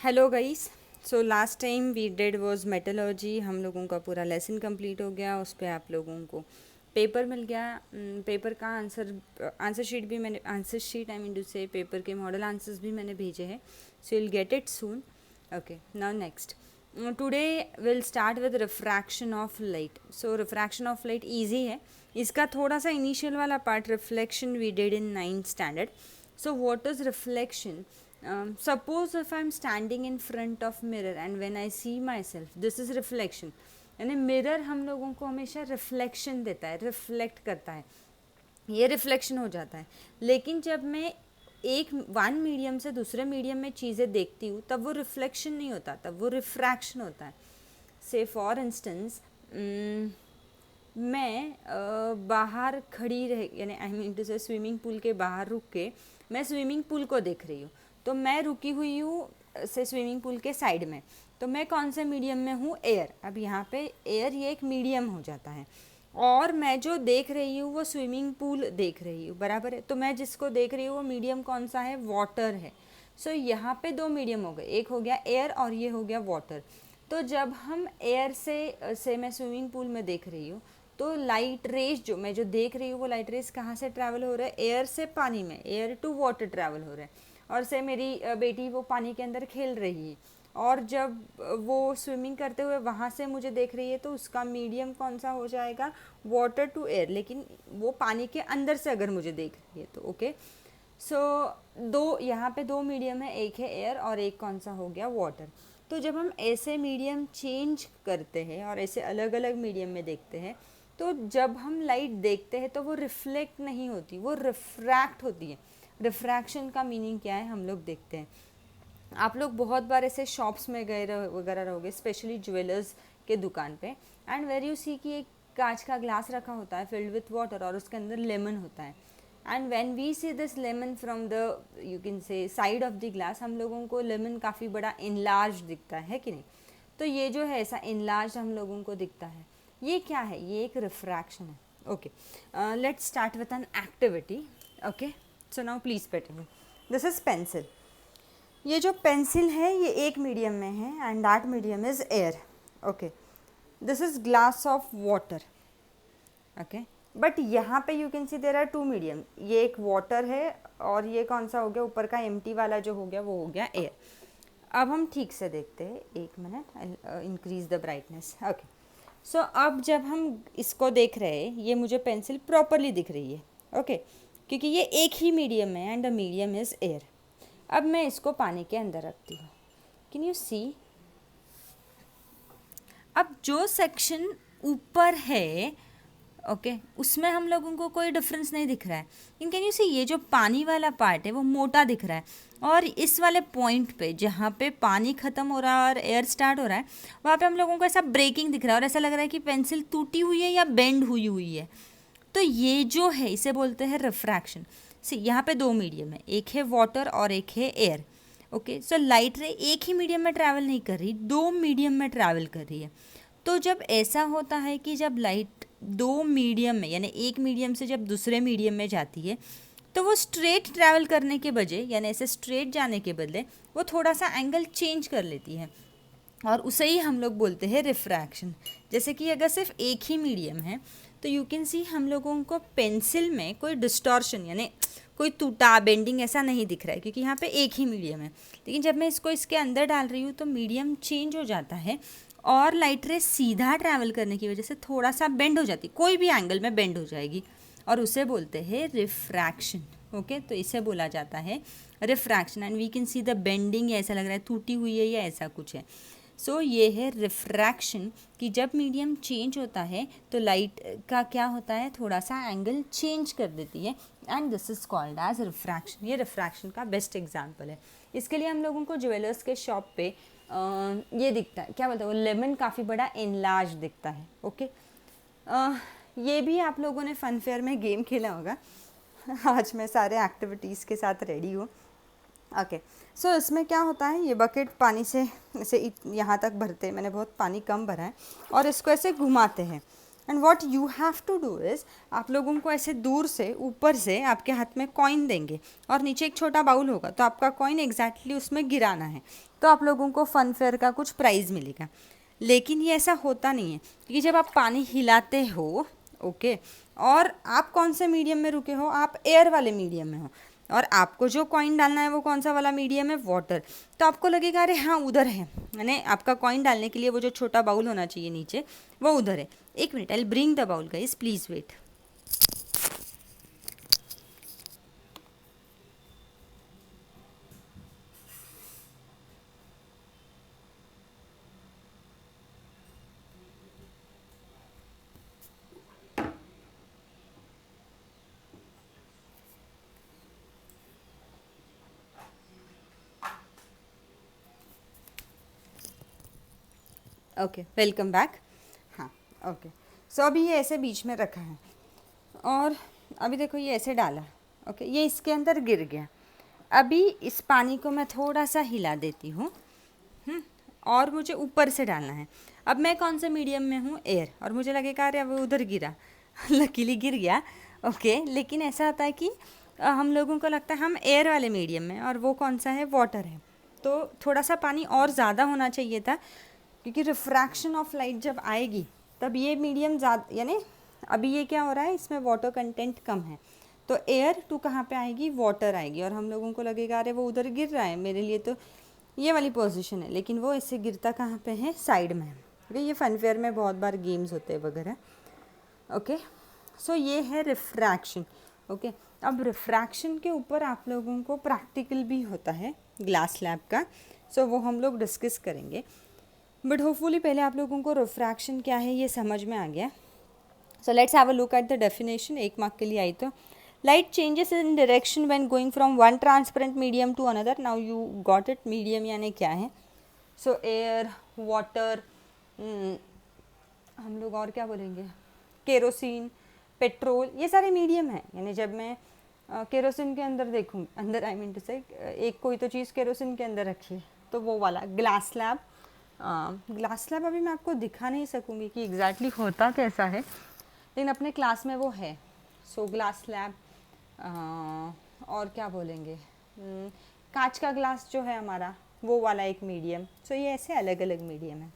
Hello guys. So last time we did was metallurgy. हम लोगों का पूरा लेसन कंप्लीट हो गया। उस पर आप लोगों को पेपर मिल गया। पेपर का आंसर शीट भी मैंने I mean to say paper के मॉडल आंसर्स भी मैंने भेजे हैं। So will get it soon. Okay, now next today will start with refraction of light. So refraction of light easy है। इसका थोड़ा सा इनिशियल वाला part reflection we did in 9th standard. So what is reflection? Suppose if I'm standing in front of mirror and when I see myself, this is reflection. यानी mirror हम लोगों को हमेशा रिफ्लेक्शन देता है, रिफ्लेक्ट करता है, ये रिफ्लेक्शन हो जाता है. लेकिन जब मैं एक वन मीडियम से दूसरे मीडियम में चीज़ें देखती हूँ तब वो रिफ्लेक्शन नहीं होता, तब वो रिफ्रैक्शन होता है. से फॉर इंस्टेंस मैं बाहर खड़ी रह यानी आई मीन टू से स्विमिंग पूल के बाहर रुक के मैं स्विमिंग पूल को देख रही हूँ. तो मैं रुकी हुई हूँ से स्विमिंग पूल के साइड में. तो मैं कौन से मीडियम में हूँ? एयर. अब यहाँ पे एयर ये एक मीडियम हो जाता है और मैं जो देख रही हूँ वो स्विमिंग पूल देख रही हूँ, बराबर है. तो मैं जिसको देख रही हूँ वो मीडियम कौन सा है? वाटर है. सो यहाँ पे दो मीडियम हो गए, एक हो गया एयर और ये हो गया वाटर. तो जब हम एयर से मैं स्विमिंग पूल में देख रही हूँ तो लाइट रेज जो मैं जो देख रही हूँ वो लाइट रेज कहाँ से ट्रैवल हो रहा है? एयर से पानी में, एयर टू वाटर ट्रैवल हो रहा है. और से मेरी बेटी वो पानी के अंदर खेल रही है और जब वो स्विमिंग करते हुए वहाँ से मुझे देख रही है तो उसका मीडियम कौन सा हो जाएगा? Water to air. लेकिन वो पानी के अंदर से अगर मुझे देख रही है तो ओके. सो दो यहाँ पे दो मीडियम है, एक है एयर और एक कौन सा हो गया? वाटर. तो जब हम ऐसे मीडियम चेंज करते हैं और ऐसे अलग अलग मीडियम में देखते हैं तो जब हम लाइट देखते हैं तो वो रिफ्लेक्ट नहीं होती, वो रिफ्रैक्ट होती है. रिफ्रैक्शन का मीनिंग क्या है हम लोग देखते हैं. आप लोग बहुत बार ऐसे शॉप्स में गए वगैरह रहोगे, स्पेशली ज्वेलर्स के दुकान पे, एंड वेर यू सी कि एक कांच का ग्लास रखा होता है फिल्ड विथ वाटर और उसके अंदर लेमन होता है. And when we see this lemon from the you can say side of the glass, हम लोगों को लेमन काफ़ी बड़ा इनलार्ज दिखता है कि नहीं? तो ये जो है ऐसा इनलार्ज हम लोगों को दिखता है. ये क्या है? ये एक रिफ्रैक्शन है. Okay, let's start with an activity. Okay, so now please pay attention. This is pencil. ये जो पेंसिल है ये एक मीडियम में है and that medium is air. Okay, this is glass of water. Okay, but यहाँ पे you can see there are two medium. ये एक वाटर है और ये कौन सा हो गया? ऊपर का एम्प्टी वाला जो हो गया वो हो गया एयर. अब हम ठीक से देखते हैं, एक minute, I increase the brightness. Okay, so अब जब हम इसको देख रहे हैं ये मुझे पेंसिल प्रॉपरली दिख रही है. ओके, क्योंकि ये एक ही मीडियम है and the medium is air. अब मैं इसको पानी के अंदर रखती हूँ. Can you see? अब जो सेक्शन ऊपर है ओके उसमें हम लोगों को कोई डिफरेंस नहीं दिख रहा है. कैन यू सी ये जो पानी वाला पार्ट है वो मोटा दिख रहा है और इस वाले पॉइंट पे जहाँ पे पानी ख़त्म हो रहा है और एयर स्टार्ट हो रहा है वहाँ पे हम लोगों को ऐसा ब्रेकिंग दिख रहा है और ऐसा लग रहा है कि पेंसिल टूटी हुई है या बेंड हुई हुई है. तो ये जो है इसे बोलते हैं रिफ्रैक्शन. सी यहाँ पे दो मीडियम है, एक है वाटर और एक है एयर. ओके, सो लाइट रे एक ही मीडियम में ट्रैवल नहीं कर रही, दो मीडियम में ट्रैवल कर रही है. तो जब ऐसा होता है कि जब लाइट दो मीडियम में यानी एक मीडियम से जब दूसरे मीडियम में जाती है तो वो स्ट्रेट ट्रैवल करने के बजाय यानी ऐसे स्ट्रेट जाने के बदले वो थोड़ा सा एंगल चेंज कर लेती है और उसे ही हम लोग बोलते हैं रिफ्रैक्शन. जैसे कि अगर सिर्फ एक ही मीडियम है तो यू कैन सी हम लोगों को पेंसिल में कोई डिस्टॉर्शन यानी कोई टूटा बेंडिंग ऐसा नहीं दिख रहा है क्योंकि यहाँ पे एक ही मीडियम है. लेकिन जब मैं इसको इसके अंदर डाल रही हूँ तो मीडियम चेंज हो जाता है और लाइट रे सीधा ट्रैवल करने की वजह से थोड़ा सा बेंड हो जाती, कोई भी एंगल में बेंड हो जाएगी और उसे बोलते हैं रिफ्रैक्शन. ओके, तो इसे बोला जाता है refraction. And we can see the bending, या ऐसा लग रहा है टूटी हुई है या ऐसा कुछ है. सो ये है रिफ्रैक्शन कि जब मीडियम चेंज होता है तो लाइट का क्या होता है? थोड़ा सा एंगल चेंज कर देती है and this is called as refraction. ये रिफ्रैक्शन का बेस्ट एग्जाम्पल है. इसके लिए हम लोगों को ज्वेलर्स के शॉप पे ये दिखता है, क्या बोलते हैं वो, लेमन काफ़ी बड़ा इनलार्ज दिखता है. ओके, ये भी आप लोगों ने फन फेयर में गेम खेला होगा. आज मैं सारे एक्टिविटीज़ के साथ रेडी हूँ. ओके, सो इसमें क्या होता है, ये बकेट पानी से ऐसे यहाँ तक भरते हैं, मैंने बहुत पानी कम भरा है और इसको ऐसे घुमाते हैं and what you have to do is, आप लोगों को ऐसे दूर से ऊपर से आपके हाथ में कॉइन देंगे और नीचे एक छोटा बाउल होगा, तो आपका कॉइन एग्जैक्टली उसमें गिराना है, तो आप लोगों को फन फेयर का कुछ प्राइज़ मिलेगा। लेकिन ये ऐसा होता नहीं है, क्योंकि जब आप पानी हिलाते हो, ओके, और आप कौन से मीडियम में रुके हो, आप एयर वाले मीडियम में हो, और आपको जो कॉइन डालना है वो कौन सा वाला मीडियम है, वाटर, तो आपको लगेगा अरे हाँ उधर है, यानी आपका कॉइन डालने के लिए वो जो छोटा बाउल होना चाहिए नीचे वो उधर है। एक minute, I bring the bowl guys, please wait. Okay, welcome back. हाँ, ओके, सो अभी ये ऐसे बीच में रखा है और अभी देखो ये ऐसे डाला, ओके, ये इसके अंदर गिर गया। अभी इस पानी को मैं थोड़ा सा हिला देती हूँ, और मुझे ऊपर से डालना है। अब मैं कौन से मीडियम में हूँ, एयर, और मुझे लगेगा अरे अब उधर गिरा लकीली गिर गया, ओके। लेकिन ऐसा होता है कि हम लोगों को लगता है हम एयर वाले मीडियम में, और वो कौन सा है, वाटर है, तो थोड़ा सा पानी और ज़्यादा होना चाहिए था, क्योंकि रिफ्रैक्शन ऑफ लाइट जब आएगी तब ये मीडियम ज़्यादा, यानी अभी ये क्या हो रहा है, इसमें वाटर कंटेंट कम है, तो एयर टू कहाँ पे आएगी, वाटर आएगी, और हम लोगों को लगेगा अरे वो उधर गिर रहा है, मेरे लिए तो ये वाली पोजीशन है, लेकिन वो इससे गिरता कहाँ पे है, साइड में है। ओके, ये फनफेयर में बहुत बार गेम्स होते हैं वगैरह। ओके, सो ये है रिफ्रैक्शन। ओके, अब रिफ्रैक्शन के ऊपर आप लोगों को प्रैक्टिकल भी होता है ग्लास लैब का, सो वो हम लोग डिस्कस करेंगे, बट होपफुली पहले आप लोगों को रिफ्रैक्शन क्या है ये समझ में आ गया। So let's have a look at the definition. 1 mark के लिए आई तो, light changes in direction when going from one transparent medium to another. Now you got it, medium यानी क्या है, सो एयर, वाटर, हम लोग और क्या बोलेंगे, केरोसिन, पेट्रोल, ये सारे मीडियम हैं। यानी जब मैं केरोसिन के अंदर देखूँ, अंदर आई मीन टू से, एक कोई तो चीज़ केरोसिन के अंदर रखी है, तो वो वाला ग्लास स्लैब। ग्लास स्लैब अभी मैं आपको दिखा नहीं सकूँगी कि एग्जैक्टली होता कैसा है, लेकिन अपने क्लास में वो है। सो ग्लास स्लैब, और क्या बोलेंगे, कांच का ग्लास जो है हमारा, वो वाला एक मीडियम। सो ये ऐसे अलग अलग मीडियम है।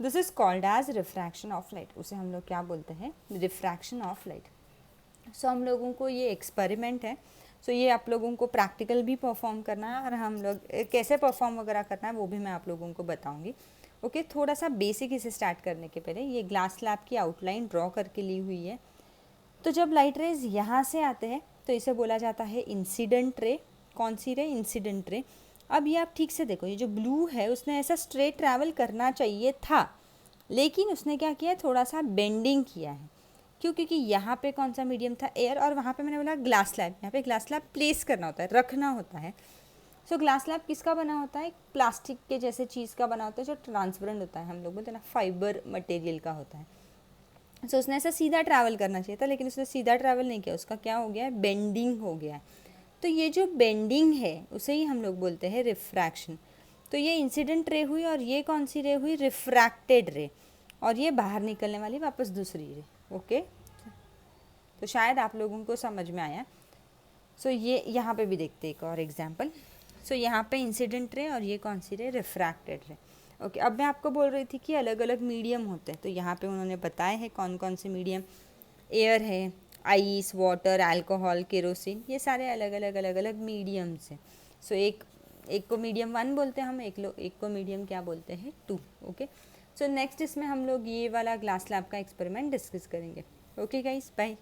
This is called as refraction of light. उसे हम लोग क्या बोलते हैं, रिफ्रैक्शन ऑफ लाइट। सो हम लोगों को ये एक्सपेरिमेंट है, सो ये आप लोगों को प्रैक्टिकल भी परफॉर्म करना है, और हम लोग कैसे परफॉर्म वगैरह करना है वो भी मैं आप लोगों को बताऊंगी। ओके, थोड़ा सा बेसिक इसे स्टार्ट करने के पहले ये ग्लास स्लैब की आउटलाइन ड्रॉ करके ली हुई है। तो जब लाइट रेज यहाँ से आते हैं तो इसे बोला जाता है इंसिडेंट रे। कौन सी रे, इंसिडेंट रे। अब ये आप ठीक से देखो, ये जो ब्लू है उसने ऐसा स्ट्रेट ट्रैवल करना चाहिए था, लेकिन उसने क्या किया, थोड़ा सा बेंडिंग किया है। क्यों, क्योंकि यहाँ पे कौन सा मीडियम था, एयर, और वहाँ पे मैंने बोला ग्लास स्लैब। यहाँ पे ग्लास स्लैब प्लेस करना होता है, रखना होता है। सो ग्लास स्लैब किसका बना होता है, प्लास्टिक के जैसे चीज़ का बना होता है जो ट्रांसपेरेंट होता है, हम लोग बोलते हैं ना फाइबर मटेरियल का होता है। सो उसने ऐसा सीधा ट्रैवल करना चाहिए था, लेकिन उसने सीधा ट्रैवल नहीं किया, उसका क्या हो गया है, बेंडिंग हो गया है। तो ये जो बेंडिंग है उसे ही हम लोग बोलते हैं रिफ्रैक्शन। तो ये इंसिडेंट रे हुई, और ये कौन सी रे हुई, रिफ्रैक्टेड रे, और ये बाहर निकलने वाली वापस दूसरी रे। ओके, तो शायद आप लोगों को समझ में आया। सो ये यहाँ पे भी देखते एक और एग्जांपल। सो यहाँ पे इंसिडेंट रे, और ये कौन सी रे, रिफ्रैक्टेड रे। ओके, अब मैं आपको बोल रही थी कि अलग अलग मीडियम होते हैं, तो यहाँ पे उन्होंने बताए हैं कौन कौन से मीडियम, एयर है, आइस, वाटर, अल्कोहल, केरोसिन, ये सारे अलग अलग मीडियम्स हैं। सो एक को मीडियम 1 बोलते हैं हम, एक को मीडियम क्या बोलते हैं, 2। ओके, सो नेक्स्ट इसमें हम लोग ये वाला ग्लास लैब का एक्सपेरिमेंट डिस्कस करेंगे। Okay guys, bye.